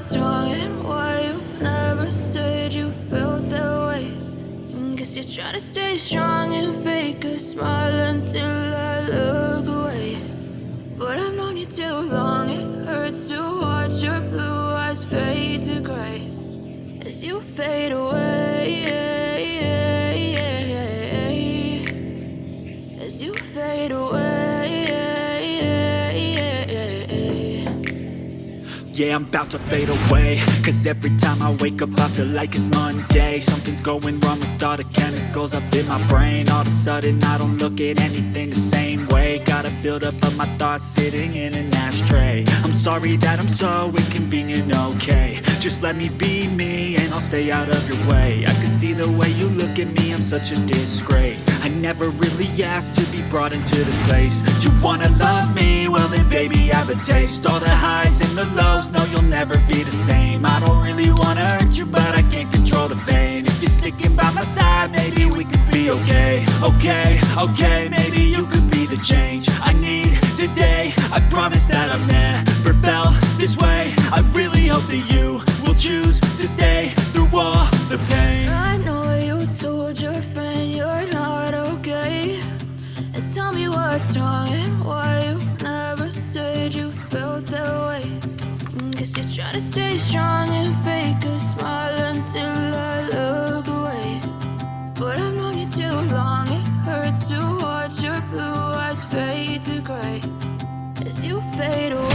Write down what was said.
what's wrong and why you never said you felt that way. Guess you're trying to stay strong and fake a smile until I look away. But I've known you too long, it hurts to watch your blue eyes fade to gray as you fade away, as you fade away. Yeah, I'm about to fade away, cause every time I wake up I feel like it's Monday. Something's going wrong with all the chemicals up in my brain. All of a sudden I don't look at anything the same way. Got a build up of my thoughts sitting in an ashtray. I'm sorry that I'm so inconvenient, okay. Just let me be me and I'll stay out of your way. I can see the way you look at me, I'm such a disgrace. I never really asked to be brought into this place. You wanna love me? Well then baby have a taste. All the highs and the lows, no you'll never be the same. I don't really wanna hurt you but I can't control the pain. If you're sticking by my side maybe we could be okay. Okay, maybe you could be the change I need today. I promise that I've never felt this way. I really hope that you will choose to stay through all the pain. I know you told your friend you're not okay, and tell me what's wrong and why you never said you felt that way. Guess you're trying to stay strong and fake a smile until I look away. But I've known you too long, it hurts to watch your blue eyes fade to gray as you fade away.